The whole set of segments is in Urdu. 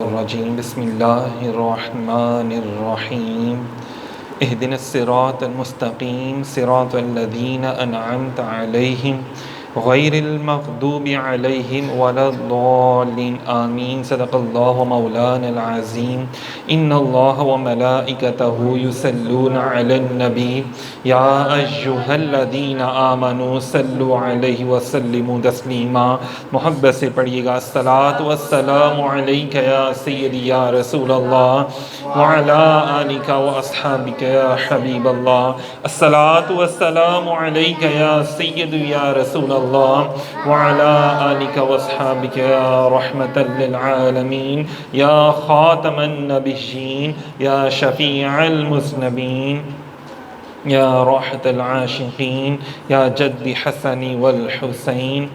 الرجیم بسم اللہ الرحمن الرحیم اہدنا الصراط المستقیم صراط الذین انعمت علیہم غیر المغضوب علیہم ولا الضالین آمین۔ صدق اللہ مولانا العظیم۔ ان اللہ وملائکتہ یصلون علی النبی یا ایھا الذین آمنوا صلوا علیہ وسلموا تسلیما۔ محبت سے پڑھیے گا، الصلاۃ والسلام علیک یا سیدی یا رسول اللہ وعلی آلک واصحابک یا حبیب اللہ۔ الصلاۃ والسلام علیک یا سیدی یا رسول اللہ وعلی آلک واصحابک یا رحمۃ للعالمین یا خاتم النبیین یا شفیع المذنبین یا راحت العاشقین یا جد حسن والحسین۔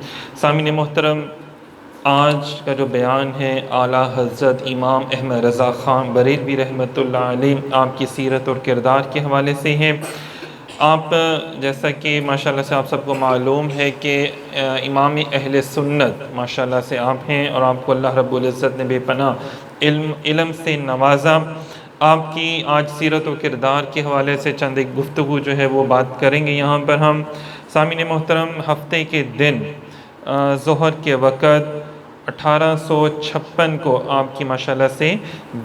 سامعین محترم، آج کا جو بیان ہے اعلیٰ حضرت امام احمد رضا خان بریلوی رحمۃ اللہ علیہ، آپ کی سیرت اور کردار کے حوالے سے ہے۔ آپ جیسا کہ ماشاءاللہ سے آپ سب کو معلوم ہے کہ امام اہل سنت ماشاءاللہ سے آپ ہیں، اور آپ کو اللہ رب العزت نے بے پناہ علم سے نوازا۔ آپ کی آج سیرت و کردار کے حوالے سے چند ایک گفتگو جو ہے وہ بات کریں گے یہاں پر ہم۔ سامعین محترم، ہفتے کے دن ظہر کے وقت 1856 کو آپ کی ماشاءاللہ سے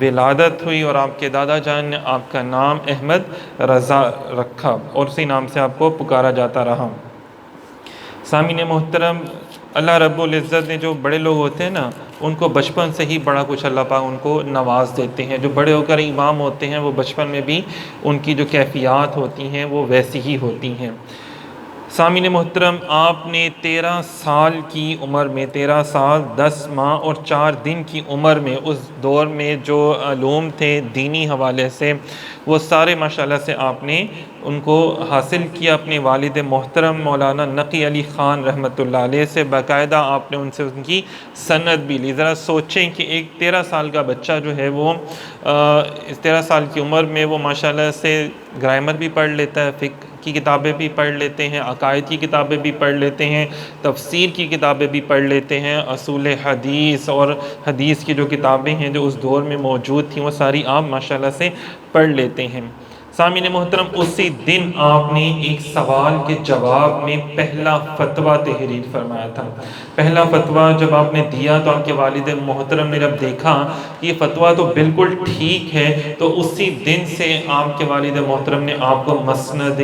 ولادت ہوئی، اور آپ کے دادا جان نے آپ کا نام احمد رضا رکھا اور اسی نام سے آپ کو پکارا جاتا رہا۔ سامعین محترم، اللہ رب العزت نے جو بڑے لوگ ہوتے ہیں نا، ان کو بچپن سے ہی بڑا کچھ اللہ پاک ان کو نواز دیتے ہیں۔ جو بڑے ہو کر امام ہوتے ہیں وہ بچپن میں بھی ان کی جو کیفیات ہوتی ہیں وہ ویسی ہی ہوتی ہیں۔ سامعین محترم، آپ نے 13 سال کی عمر میں، 13 سال 10 ماہ اور 4 دن کی عمر میں، اس دور میں جو علوم تھے دینی حوالے سے وہ سارے ماشاءاللہ سے آپ نے ان کو حاصل کیا اپنے والد محترم مولانا نقی علی خان رحمۃ اللہ علیہ سے۔ باقاعدہ آپ نے ان سے ان کی سند بھی لی۔ ذرا سوچیں کہ ایک 13 سال کا بچہ جو ہے وہ 13 سال کی عمر میں وہ ماشاءاللہ سے گرامر بھی پڑھ لیتا ہے، فقہ کی کتابیں بھی پڑھ لیتے ہیں، عقائد کی کتابیں بھی پڑھ لیتے ہیں، تفسیر کی کتابیں بھی پڑھ لیتے ہیں، اصول حدیث اور حدیث کی جو کتابیں ہیں جو اس دور میں موجود تھیں وہ ساری آپ ماشاءاللہ سے پڑھ لیتے ہیں۔ سامعین محترم، اسی دن آپ نے ایک سوال کے جواب میں پہلا فتویٰ تحریر فرمایا تھا۔ پہلا فتویٰ جب آپ نے دیا تو آپ کے والد محترم نے جب دیکھا کہ یہ فتویٰ تو بالکل ٹھیک ہے، تو اسی دن سے آپ کے والد محترم نے آپ کو مسند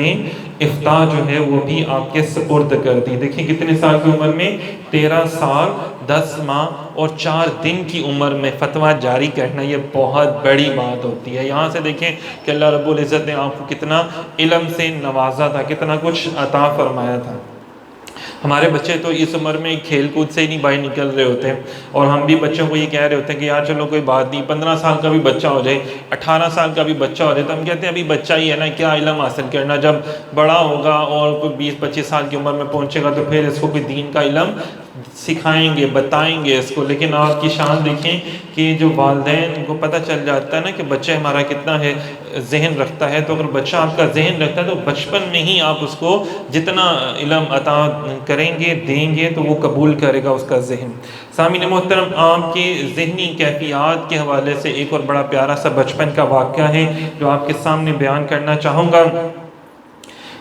افتاء جو ہے وہ بھی آپ کے سپرد کر دی۔ دیکھیں کتنے سال کی عمر میں، 13 سال 10 ماہ اور 4 دن کی عمر میں فتویٰ جاری کرنا یہ بہت بڑی بات ہوتی ہے۔ یہاں سے دیکھیں کہ اللہ رب العزت نے آپ کو کتنا علم سے نوازا تھا، کتنا کچھ عطا فرمایا تھا۔ ہمارے بچے تو اس عمر میں کھیل کود سے ہی نہیں باہر نکل رہے ہوتے ہیں، اور ہم بھی بچوں کو یہ کہہ رہے ہوتے ہیں کہ یار چلو کوئی بات نہیں، 15 سال کا بھی بچہ ہو جائے، 18 سال کا بھی بچہ ہو جائے، تو ہم کہتے ہیں ابھی بچہ ہی ہے نا، کیا علم حاصل کرنا، جب بڑا ہوگا اور کوئی 20-25 سال کی عمر میں پہنچے گا تو پھر اس کو کوئی دین کا علم سکھائیں گے، بتائیں گے اس کو۔ لیکن آپ کی شان دیکھیں کہ جو والدین کو پتہ چل جاتا ہے نا کہ بچہ ہمارا کتنا ہے ذہن رکھتا ہے، تو اگر بچہ آپ کا ذہن رکھتا ہے تو بچپن میں ہی آپ اس کو جتنا علم عطا کریں گے، دیں گے، تو وہ قبول کرے گا اس کا ذہن۔ سامعین محترم، آپ کے ذہنی کیفیات کے حوالے سے ایک اور بڑا پیارا سا بچپن کا واقعہ ہے جو آپ کے سامنے بیان کرنا چاہوں گا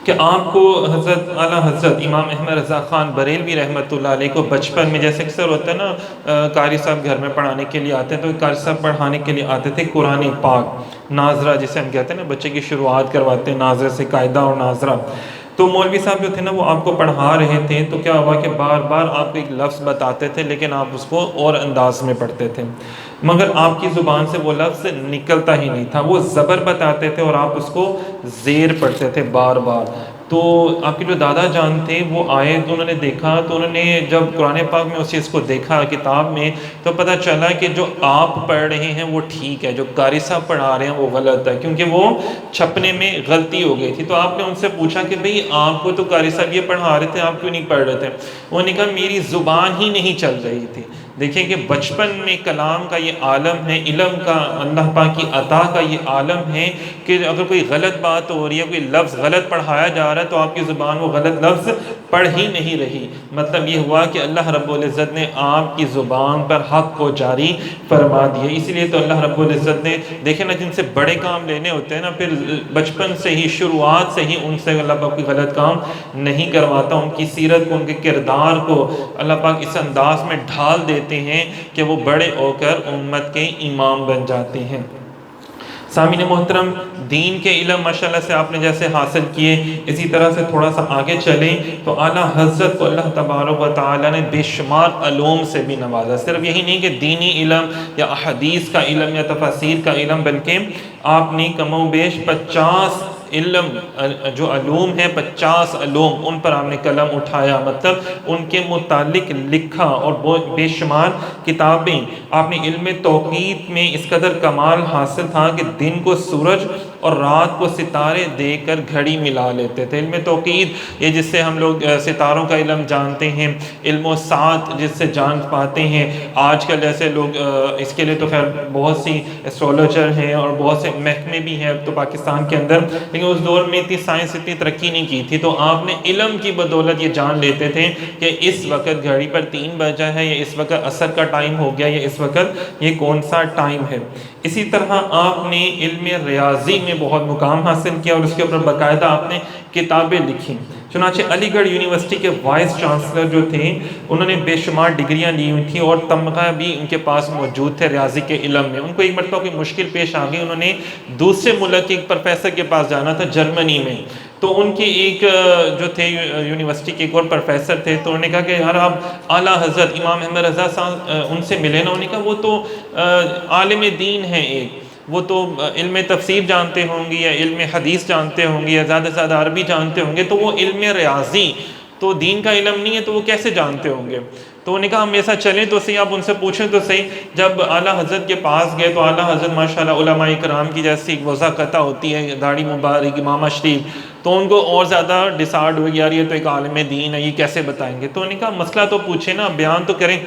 کہ آپ کو حضرت اعلیٰ حضرت امام احمد رضا خان بریلوی رحمۃ اللہ علیہ کو بچپن میں، جیسے اکثر ہوتا ہے نا قاری صاحب گھر میں پڑھانے کے لیے آتے ہیں، تو قاری صاحب پڑھانے کے لیے آتے تھے قرآن پاک، ناظرہ جسے ہم کہتے ہیں نا، بچے کی شروعات کرواتے ہیں ناظرہ سے، قاعدہ اور ناظرہ۔ تو مولوی صاحب جو تھے نا وہ آپ کو پڑھا رہے تھے، تو کیا ہوا کہ بار بار آپ کو ایک لفظ بتاتے تھے لیکن آپ اس کو اور انداز میں پڑھتے تھے، مگر آپ کی زبان سے وہ لفظ نکلتا ہی نہیں تھا۔ وہ زبر بتاتے تھے اور آپ اس کو زیر پڑھتے تھے بار بار۔ تو آپ کے جو دادا جان تھے وہ آئے تو انہوں نے دیکھا، تو انہوں نے جب قرآن پاک میں اس چیز کو دیکھا کتاب میں، تو پتہ چلا کہ جو آپ پڑھ رہے ہیں وہ ٹھیک ہے، جو قاری صاحب پڑھا رہے ہیں وہ غلط ہے، کیونکہ وہ چھپنے میں غلطی ہو گئی تھی۔ تو آپ نے ان سے پوچھا کہ بھئی آپ کو تو قاری صاحب یہ پڑھا رہے تھے، آپ کیوں نہیں پڑھ رہے تھے؟ انہوں نے کہا میری زبان ہی نہیں چل رہی تھی۔ دیکھیں کہ بچپن میں کلام کا یہ عالم ہے، علم کا، اللہ پاک کی عطا کا یہ عالم ہے کہ اگر کوئی غلط بات ہو رہی ہے، کوئی لفظ غلط پڑھایا جا رہا ہے تو آپ کی زبان وہ غلط لفظ پڑھ ہی نہیں رہی، مطلب یہ ہوا کہ اللہ رب العزت نے آپ کی زبان پر حق کو جاری فرما دیا. اسی لیے تو اللہ رب العزت نے دیکھیں نا، جن سے بڑے کام لینے ہوتے ہیں نا، پھر بچپن سے ہی، شروعات سے ہی ان سے اللہ پاک کوئی غلط کام نہیں کرواتا. ان کی سیرت کو، ان کے کردار کو اللہ پاک اس انداز میں ڈھال دیتے ہیں کہ وہ بڑے ہو کر امت کے امام بن جاتے ہیں. سامعین محترم، دین کے علم ماشاءاللہ سے آپ نے جیسے حاصل کیے، اسی طرح سے تھوڑا سا آگے چلیں تو اعلیٰ حضرت کو اللہ تبارک و تعالیٰ نے بے شمار علوم سے بھی نوازا. صرف یہی نہیں کہ دینی علم یا احادیث کا علم یا تفاسیر کا علم، بلکہ آپ نے کم و بیش 50 علم جو علوم ہیں، 50 علوم ان پر آپ نے قلم اٹھایا، مطلب ان کے متعلق لکھا، اور بے شمار کتابیں. آپ نے علم توقیت میں اس قدر کمال حاصل تھا کہ دن کو سورج اور رات کو ستارے دے کر گھڑی ملا لیتے تھے. علم توقیت یہ جس سے ہم لوگ ستاروں کا علم جانتے ہیں، علم و ساعت جس سے جان پاتے ہیں. آج کل جیسے لوگ اس کے لیے تو خیر بہت سی ایسٹرولوجر ہیں اور بہت سے محکمے بھی ہیں اب تو پاکستان کے اندر، لیکن اس دور میں اتنی سائنس اتنی ترقی نہیں کی تھی. تو آپ نے علم کی بدولت یہ جان لیتے تھے کہ اس وقت گھڑی پر 3 بجا ہے، یا اس وقت عصر کا ٹائم ہو گیا، یا اس وقت یہ کون سا ٹائم ہے. اسی طرح آپ نے علم ریاضی میں بہت مقام حاصل کیا، اور اس کے اوپر باقاعدہ آپ نے کتابیں لکھی. چنانچہ علی گڑھ یونیورسٹی کے وائس چانسلر جو تھے، انہوں نے بے شمار ڈگریاں لی ہوئی تھیں اور تمغہ بھی ان کے پاس موجود تھے ریاضی کے علم میں. ان کو ایک مرتبہ کوئی مشکل پیش آ گئی، انہوں نے دوسرے ملک کے ایک پروفیسر کے پاس جانا تھا جرمنی میں. تو ان کے ایک جو تھے یونیورسٹی کے ایک اور پروفیسر تھے، تو انہوں نے کہا کہ یار آپ اعلیٰ حضرت امام احمد رضا صاحب ان سے ملے نا. انہوں نے کہا وہ تو عالم دین ہیں، ایک وہ تو علم تفسیر جانتے ہوں گے یا علم حدیث جانتے ہوں گے یا زیادہ سے زیادہ عربی جانتے ہوں گے، تو وہ علم ریاضی تو دین کا علم نہیں ہے، تو وہ کیسے جانتے ہوں گے. تو انہوں نے کہا ہم ایسا چلیں تو صحیح، آپ ان سے پوچھیں تو صحیح. جب اعلیٰ حضرت کے پاس گئے تو اعلیٰ حضرت ماشاءاللہ علماء کرام کی جیسی وضاقتہ ہوتی ہے، داڑھی مبارک، امامہ شریف، تو ان کو اور زیادہ ڈسارڈ ہوئی، یار یہ تو ایک عالم دین ہے، یہ کیسے بتائیں گے. تو انہوں نے کہا مسئلہ تو پوچھیں نا، بیان تو کریں،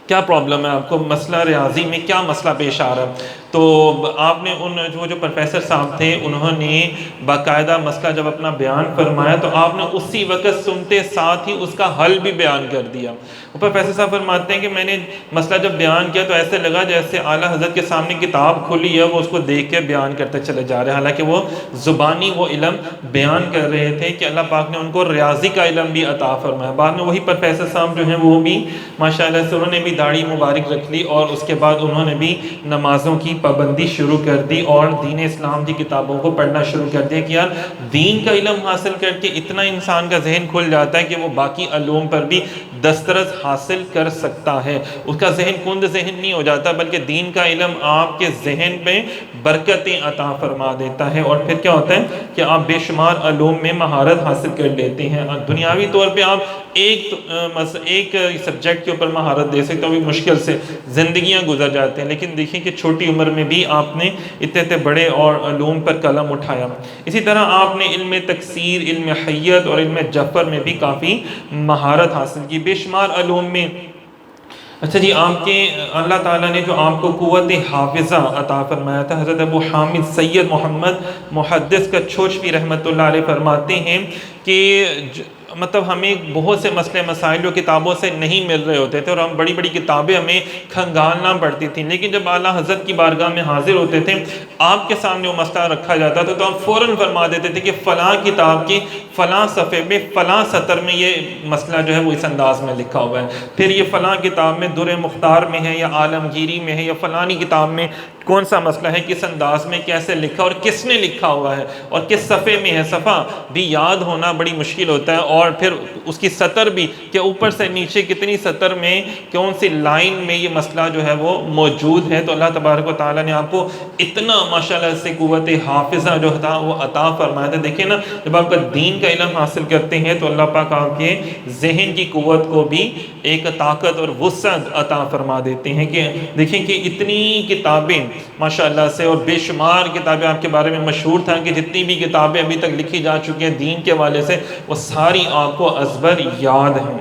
کیا پرابلم ہے آپ کو، مسئلہ ریاضی میں کیا مسئلہ پیش آ رہا ہے. تو آپ نے ان جو پروفیسر صاحب تھے، انہوں نے باقاعدہ مسئلہ جب اپنا بیان فرمایا تو آپ نے اسی وقت سنتے ساتھ ہی اس کا حل بھی بیان کر دیا. وہ پروفیسر صاحب فرماتے ہیں کہ میں نے مسئلہ جب بیان کیا تو ایسے لگا جیسے اعلیٰ حضرت کے سامنے کتاب کھلی ہے، وہ اس کو دیکھ کے بیان کرتے چلے جا رہے ہیں، حالانکہ وہ زبانی وہ علم بیان کر رہے تھے کہ اللہ پاک نے ان کو ریاضی کا علم بھی عطا فرمایا. بعد میں وہی پروفیسر صاحب جو ہیں وہ بھی ماشاءاللہ سے انہوں نے بھی داڑھی مبارک رکھ لی، اور اس کے بعد انہوں نے بھی نمازوں کی پابندی شروع کر دی اور دین اسلام کی کتابوں کو پڑھنا شروع کر دیا کہ یار دین کا علم حاصل کر کے اتنا انسان کا ذہن کھل جاتا ہے کہ وہ باقی علوم پر بھی دسترس حاصل کر سکتا ہے. اس کا ذہن کند ذہن نہیں ہو جاتا، بلکہ دین کا علم آپ کے ذہن میں برکتیں عطا فرما دیتا ہے، اور پھر کیا ہوتا ہے کہ آپ بے شمار علوم میں مہارت حاصل کر لیتے ہیں. دنیاوی طور پہ آپ ایک سبجیکٹ کے اوپر مہارت دے سکتے ہیں، مشکل سے زندگیاں گزر جاتے ہیں، لیکن دیکھیں کہ چھوٹی عمر میں بھی آپ نے اتنے بڑے اور علوم پر قلم اٹھایا. اسی طرح آپ نے علم تکثیر، علم حیت اور علم جبر میں بھی کافی مہارت حاصل کی، بے شمار علوم میں. اچھا جی، آپ کے اللہ تعالیٰ نے جو آپ کو قوت حافظہ عطا فرمایا تھا، حضرت ابو حامد سید محمد محدث کچھوچوی رحمۃ اللہ علیہ فرماتے ہیں کہ مطلب ہمیں بہت سے مسئلے مسائل جو کتابوں سے نہیں مل رہے ہوتے تھے، اور ہم بڑی بڑی کتابیں ہمیں کھنگالنا پڑتی تھیں، لیکن جب اعلیٰ حضرت کی بارگاہ میں حاضر ہوتے تھے، آپ کے سامنے وہ مسئلہ رکھا جاتا تھا تو آپ فوراً فرما دیتے تھے کہ فلاں کتاب کی فلاں صفحے میں فلاں سطر میں یہ مسئلہ جو ہے وہ اس انداز میں لکھا ہوا ہے، پھر یہ فلاں کتاب میں در مختار میں ہے یا عالمگیری میں ہے یا فلانی کتاب میں کون سا مسئلہ ہے، کس انداز میں کیسے لکھا اور کس نے لکھا ہوا ہے اور کس صفحے میں ہے. صفحہ بھی یاد ہونا بڑی مشکل ہوتا ہے، اور پھر اس کی سطر بھی کہ اوپر سے نیچے کتنی سطر میں کون سی لائن میں یہ مسئلہ جو ہے وہ موجود ہے. تو اللہ تبارک و تعالیٰ نے آپ کو اتنا ماشاءاللہ سے قوت حافظہ جو تھا وہ عطا فرمایا تھا. دیکھیں نا، جب آپ کا دین کا علم حاصل کرتے ہیں تو اللہ پاک آپ کے ذہن کی قوت کو بھی ایک طاقت اور وسعت عطا فرما دیتے ہیں. کہ دیکھیں کہ اتنی کتابیں ماشاءاللہ سے اور بے شمار کتابیں آپ کے بارے میں مشہور تھا کہ جتنی بھی کتابیں ابھی تک لکھی جا چکی ہیں دین کے حوالے سے وہ ساری آپ کو ازبر یاد ہیں.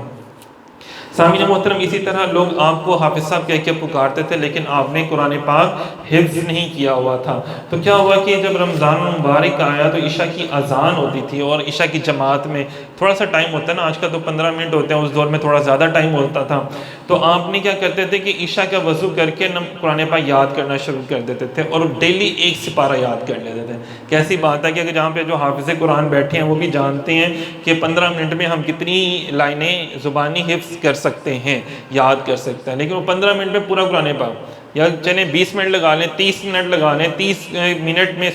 سامعین محترم اسی طرح لوگ آپ کو حافظ صاحب کہہ کے پکارتے تھے، لیکن آپ نے قرآن پاک حفظ نہیں کیا ہوا تھا۔ تو کیا ہوا کہ جب رمضان مبارک آیا تو عشاء کی اذان ہوتی تھی، اور عشاء کی جماعت میں تھوڑا سا ٹائم ہوتا ہے نا، آج کا تو 15 منٹ ہوتے ہیں، اس دور میں تھوڑا زیادہ ٹائم ہوتا تھا۔ تو آپ نے کیا کرتے تھے کہ عشاء کا وضو کر کے قرآن پاک یاد کرنا شروع کر دیتے تھے، اور ڈیلی ایک سپارہ یاد کر لیتے تھے۔ کیسی بات ہے کہ جہاں پہ جو حافظ قرآن بیٹھے ہیں وہ بھی جانتے ہیں کہ 15 منٹ میں ہم کتنی لائنیں زبانی حفظ کر سکتے ہیں، یاد کر سکتے ہیں، لیکن وہ 15 منٹ میں پورا قرآن پاک، یا چلیں 20 منٹ لگا لیں، 30 منٹ لگا لیں، 30 منٹ میں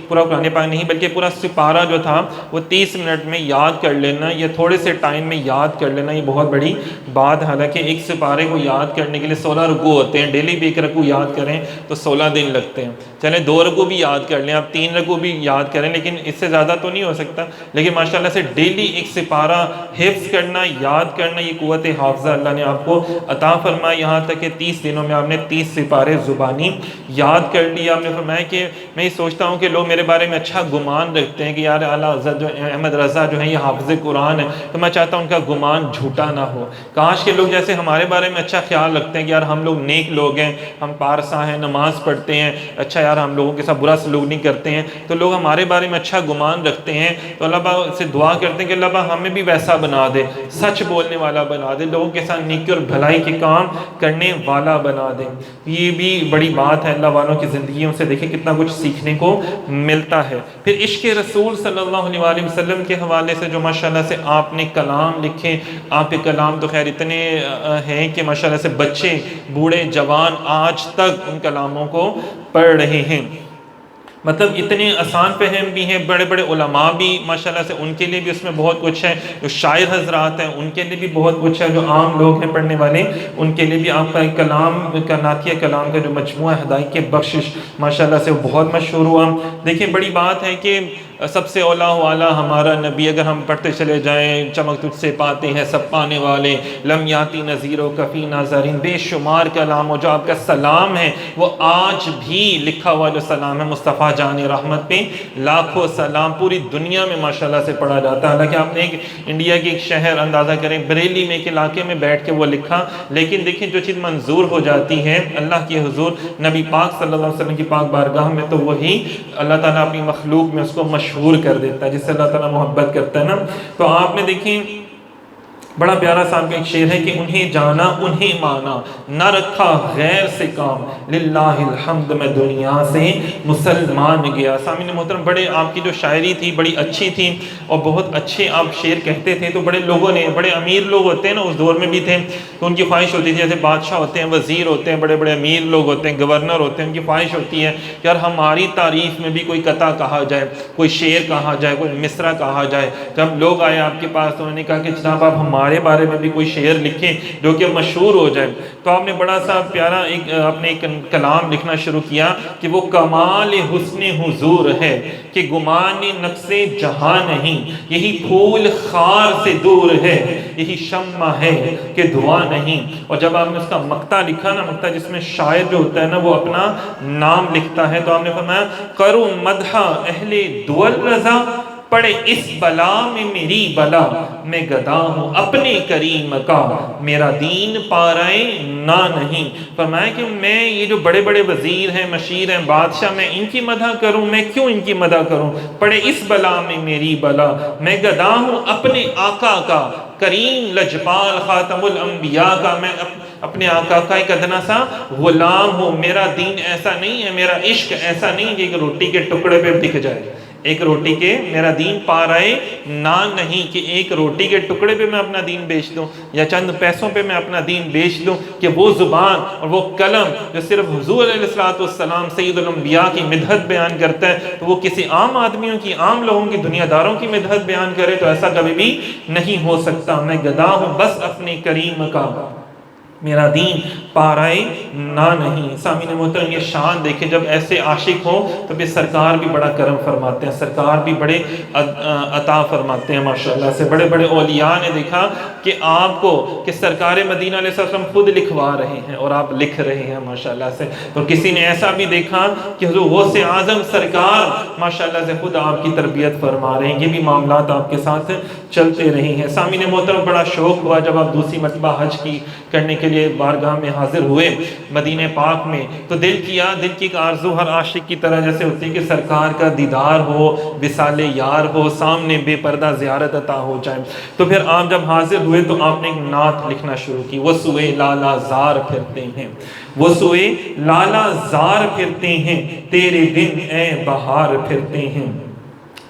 پورا قرآن پاک نہیں بلکہ پورا سپارہ جو تھا وہ 30 منٹ میں یاد کر لینا، یا تھوڑے سے ٹائم میں یاد کر لینا، یہ بہت بڑی بات۔ حالانکہ ایک سپارے کو یاد کرنے کے لیے 16 رکوع ہوتے ہیں، ڈیلی بھی ایک رکوع یاد کریں تو 16 دن لگتے ہیں۔ چلیں 2 رکوع بھی یاد کر لیں، آپ 3 رکوع بھی یاد کریں، لیکن اس سے زیادہ تو نہیں ہو سکتا، لیکن ماشاءاللہ سے ڈیلی ایک سپارہ حفظ کرنا، یاد کرنا، یہ قوت حافظہ اللہ نے آپ کو عطا فرمایا، یہاں تک کہ 30 دنوں میں آپ نے 30 سپارے زبانی یاد کر لیا۔ آپ نے فرمایا کہ میں یہ سوچتا ہوں کہ لوگ میرے بارے میں اچھا گمان رکھتے ہیں کہ یار اعلیٰ حضرت جو احمد رضا جو ہیں یہ حافظ قرآن ہے، تو میں چاہتا ہوں ان کا گمان جھوٹا نہ ہو۔ کاش کہ لوگ جیسے ہمارے بارے میں اچھا خیال رکھتے ہیں کہ یار ہم لوگ نیک لوگ ہیں، ہم پارسا ہیں، نماز پڑھتے ہیں، اچھا یار ہم لوگوں کے ساتھ برا سلوک نہیں کرتے ہیں، تو لوگ ہمارے بارے میں اچھا گمان رکھتے ہیں، تو اللہ پاک سے دعا کرتے ہیں کہ اللہ پاک ہمیں بھی ویسا بنا دے، سچ بولنے والا بنا دے، لوگوں کے ساتھ نیکی اور بھلائی کے کام کرنے والا بنا دے۔ یہ بھی بڑی بات ہے، اللہ والوں کی زندگیوں سے دیکھیں کتنا کچھ سیکھنے کو ملتا ہے۔ پھر عشق رسول صلی اللہ علیہ وسلم کے حوالے سے جو ماشاءاللہ سے آپ نے کلام لکھے، آپ کے کلام تو خیر اتنے ہیں کہ ماشاءاللہ سے بچے بوڑھے جوان آج تک ان کلاموں کو پڑھ رہے ہیں، مطلب اتنے آسان فہم بھی ہیں، بڑے بڑے علماء بھی ماشاءاللہ سے ان کے لیے بھی اس میں بہت کچھ ہے، جو شاعر حضرات ہیں ان کے لیے بھی بہت کچھ ہے، جو عام لوگ ہیں پڑھنے والے ان کے لیے بھی آپ کا ایک کلام کا نعتیہ کلام کا جو مجموعہ ہدایت کے بخشش ماشاءاللہ سے وہ بہت مشہور ہوا۔ دیکھیں بڑی بات ہے کہ سب سے اولا والا ہمارا نبی، اگر ہم پڑھتے چلے جائیں، چمک تجھ سے پاتے ہیں سب پانے والے، لم یاتی نذیر و کفی ناظرین، بے شمار کلام، اور جو آپ کا سلام ہے وہ آج بھی لکھا ہوا جو سلام ہے مصطفیٰ جان رحمت پہ لاکھوں سلام، پوری دنیا میں ماشاءاللہ سے پڑھا جاتا ہے۔ حالانکہ آپ نے ایک انڈیا کے ایک شہر اندازہ کریں بریلی میں ایک علاقے میں بیٹھ کے وہ لکھا، لیکن دیکھیں جو چیز منظور ہو جاتی ہے اللہ کے حضور نبی پاک صلی اللہ علیہ وسلم کی پاک بارگاہ میں، تو وہی اللہ تعالیٰ اپنی مخلوق میں اس کو مشہور کر دیتا ہے، جس سے اللہ تعالیٰ محبت کرتا ہے نا۔ تو آپ نے دیکھیں بڑا پیارا صاحب کا ایک شعر ہے کہ انہیں جانا انہیں مانا، نہ رکھا غیر سے کام، للہ الحمد میں دنیا سے مسلمان گیا۔ سامعین محترم بڑے آپ کی جو شاعری تھی بڑی اچھی تھی، اور بہت اچھے آپ شعر کہتے تھے، تو بڑے لوگوں نے، بڑے امیر لوگ ہوتے ہیں نا اس دور میں بھی تھے، تو ان کی خواہش ہوتی تھی، جیسے بادشاہ ہوتے ہیں، وزیر ہوتے ہیں، بڑے بڑے امیر لوگ ہوتے ہیں، گورنر ہوتے ہیں، ان کی خواہش ہوتی ہے کہ یار ہماری تعریف میں بھی کوئی قطعہ کہا جائے، کوئی شعر کہا جائے، کوئی مصرع کہا جائے۔ جب لوگ آئے آپ کے پاس تو انہوں نے کہا کہ جناب آپ ہمارے بارے میں بھی کوئی شعر لکھیں جو کہ مشہور ہو جائے، تو آپ نے بڑا سا پیارا اپنے ایک کلام لکھنا شروع کیا کہ وہ کمال حسن حضور ہے کہ گمان نقص جہاں نہیں، یہی پھول خار سے دور ہے، یہی شمع ہے کہ دعا نہیں۔ اور جب آپ نے اس کا مقطع لکھا نا، مقطع جس میں شاعر جو ہوتا ہے نا وہ اپنا نام لکھتا ہے، تو آپ نے فرمایا کرو مدح اہل دول رضا، پڑے اس بلا میں میری بلا، میں گدا ہوں اپنے کریم کا، میرا دین پارائے نہ نہیں۔ فرمایا کہ میں یہ جو بڑے بڑے وزیر ہیں، مشیر ہیں، بادشاہ، میں ان کی مدح کروں؟ میں کیوں ان کی مدح کروں؟ پڑے اس بلا میں میری بلا، میں گدا ہوں اپنے آقا کا، کریم لجپال خاتم الانبیاء کا، میں اپنے آقا کا ایک ادنا سا غلام ہوں۔ میرا دین ایسا نہیں ہے، میرا عشق ایسا نہیں کہ ایک روٹی کے ٹکڑے پہ دکھ جائے، ایک روٹی کے، میرا دین پارائے نان نہیں کہ ایک روٹی کے ٹکڑے پہ میں اپنا دین بیچ دوں، یا چند پیسوں پہ میں اپنا دین بیچ دوں، کہ وہ زبان اور وہ قلم جو صرف حضور علیہ السلام سید الانبیاء کی مدحت بیان کرتا ہے، تو وہ کسی عام آدمیوں کی، عام لوگوں کی، دنیا داروں کی مدحت بیان کرے، تو ایسا کبھی بھی نہیں ہو سکتا۔ میں گدا ہوں بس اپنے کریم کا، میرا دین پارائے نہ نہیں۔ سامعین محترم یہ شان دیکھیں، جب ایسے عاشق ہوں تو پھر سرکار بھی بڑا کرم فرماتے ہیں، سرکار بھی بڑے عطا فرماتے ہیں ماشاءاللہ سے۔ بڑے بڑے اولیاء نے دیکھا کہ آپ کو کہ سرکار مدینہ علیہ السلام خود لکھوا رہے ہیں اور آپ لکھ رہے ہیں ماشاءاللہ سے۔ اور کسی نے ایسا بھی دیکھا کہ حضور غوث اعظم سرکار ماشاءاللہ سے خود آپ کی تربیت فرما رہے ہیں۔ یہ بھی معاملات آپ کے ساتھ چلتے رہے ہیں۔ سامعین محترم بڑا شوق ہوا جب آپ دوسری مرتبہ حج کی کرنے کے لیے بارگاہ میں حاضر ہوئے مدینہ پاک میں، تو دل کی ایک آرزو ہر عاشق کی طرح جیسے ہوتی ہے کہ سرکار کا دیدار ہو، وصال یار ہو، سامنے بے پردہ زیارت عطا ہو جائے۔ تو پھر آپ جب حاضر ہوئے تو آپ نے ایک نعت لکھنا شروع کی، وہ سوئے لالا زار پھرتے ہیں، وہ سوئے لالا زار پھرتے ہیں، تیرے دن اے بہار پھرتے ہیں۔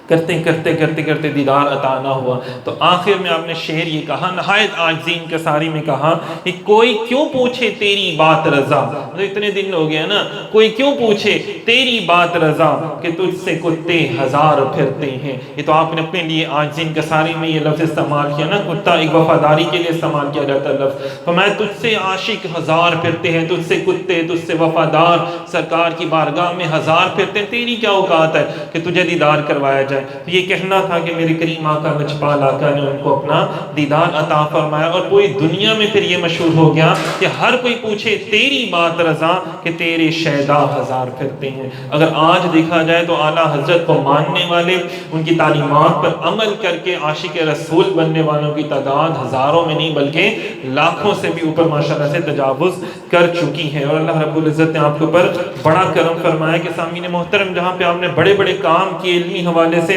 کرتے کرتے کرتے کرتے دیدار عطا نہ ہوا تو آخر میں آپ نے شعر یہ کہا، نہایت عاجزی انکساری میں کہا کہ کوئی کیوں پوچھے تیری بات رضا، اتنے دن ہو گیا نا، کوئی کیوں پوچھے تیری بات رضا کہ تجھ سے کتے ہزار پھرتے ہیں۔ یہ تو آپ نے اپنے لیے عاجزی انکساری میں یہ لفظ استعمال کیا نا، کتا ایک وفاداری کے لیے استعمال کیا جاتا ہے لفظ، تو میں تجھ سے عاشق ہزار پھرتے ہیں، تجھ سے کتے، تجھ سے وفادار سرکار کی بارگاہ میں ہزار پھرتے ہیں، تیری کیا اوقات ہے کہ تجھے دیدار کروایا جائے۔ تو یہ کہنا تھا کہ میرے کریم آقا لجپال آقا نے ان کو اپنا دیدار عطا فرمایا، اور پوری دنیا میں پھر یہ مشہور ہو گیا کہ ہر کوئی پوچھے تیری بات رضا کہ تیرے شیدا ہزار پھرتے ہیں۔ اگر آج دیکھا جائے تو اعلیٰ حضرت کو ماننے والے، ان کی تعلیمات پر عمل کر کے عاشق رسول بننے والوں کی تعداد ہزاروں میں نہیں بلکہ لاکھوں سے بھی اوپر ماشاءاللہ سے تجاوز کر چکی ہے، اور اللہ رب العزت نے آپ کے اوپر بڑا کرم فرمایا کہ سامعین محترم جہاں پہ آپ نے بڑے بڑے کام کیے علمی حوالے سے،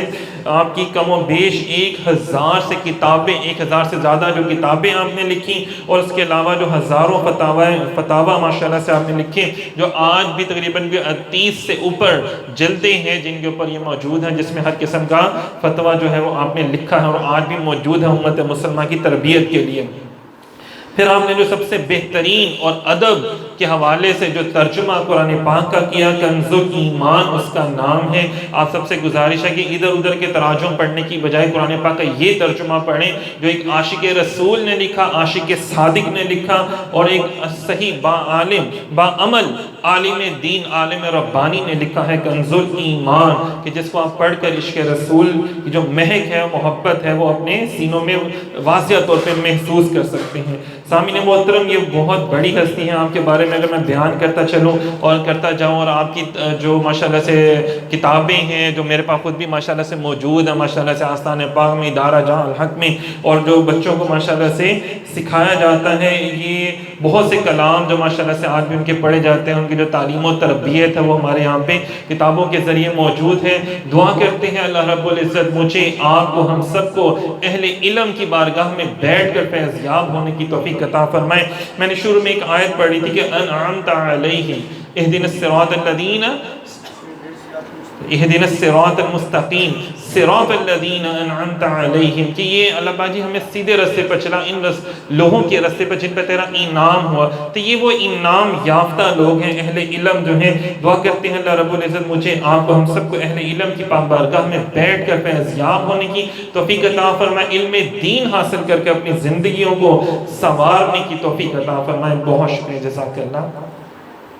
آپ کی کم و بیش 1000 سے کتابیں، 1000 سے زیادہ جو کتابیں آپ نے لکھی، اور اس کے علاوہ جو ہزاروں فتاوی ماشاءاللہ سے آپ نے لکھے، جو آج بھی تقریباً 30 سے اوپر جلدیں ہیں جن کے اوپر یہ موجود ہیں، جس میں ہر قسم کا فتویٰ جو ہے وہ آپ نے لکھا ہے اور آج بھی موجود ہے امت مسلمہ کی تربیت کے لیے۔ پھر آپ نے جو سب سے بہترین اور ادب کے حوالے سے جو ترجمہ قرآن پاک کا کیا، کنز ایمان اس کا نام ہے، آپ سب سے گزارش ہے کہ ادھر ادھر کے تراجم پڑھنے کی بجائے قرآن پاک کا یہ ترجمہ پڑھیں جو ایک عاشق رسول نے لکھا، عاشق صادق نے لکھا، اور ایک صحیح با عالم با عمل عالم دین عالم ربانی نے لکھا ہے، کنز ایمان، کہ جس کو آپ پڑھ کر عشق رسول کی جو مہک ہے، محبت ہے، وہ اپنے سینوں میں واضح طور پہ محسوس کر سکتے ہیں۔ سامعین محترم یہ بہت بڑی ہستی ہیں، آپ کے بارے میں اگر میں بیان کرتا چلوں اور کرتا جاؤں، اور آپ کی جو ماشاءاللہ سے کتابیں ہیں جو میرے پاس خود بھی ماشاءاللہ سے موجود ہیں، ماشاءاللہ سے آستان پاک میں، ادارہ جہاں الحق میں، اور جو بچوں کو ماشاءاللہ سے سکھایا جاتا ہے، یہ بہت سے کلام جو ماشاءاللہ سے آج بھی ان کے پڑھے جاتے ہیں، ان کی جو تعلیم و تربیت ہے وہ ہمارے یہاں پہ کتابوں کے ذریعے موجود ہے۔ دعا کرتے ہیں اللہ رب العزت مجھے، آپ کو، ہم سب کو اہل علم کی بارگاہ میں بیٹھ کر فیض یاب ہونے کی توفیق عطا فرمائے۔ میں نے شروع میں ایک آیت پڑھی تھی کہ انعمت علیہم اہدنا الصراط الذین اہدنا الصراط المستقیم صراط الذین انعمت علیہم، کہ یہ اللہ باجی ہمیں سیدھے رستے پر چلا، ان لوگوں کے رستے پر جن پہ تیرا انعام ہوا، تو یہ وہ انعام یافتہ لوگ ہیں، اہل علم جو ہیں۔ دعا کرتے ہیں اللہ رب العزت مجھے، آپ کو، ہم سب کو اہل علم کی پاک بارگاہ میں بیٹھ کر فیض یاب ہونے کی توفیق عطا فرمائے، علم دین حاصل کر کے اپنی زندگیوں کو سنوارنے کی توفیق عطا فرمائے۔ بہت شکریہ، جزاک اللہ۔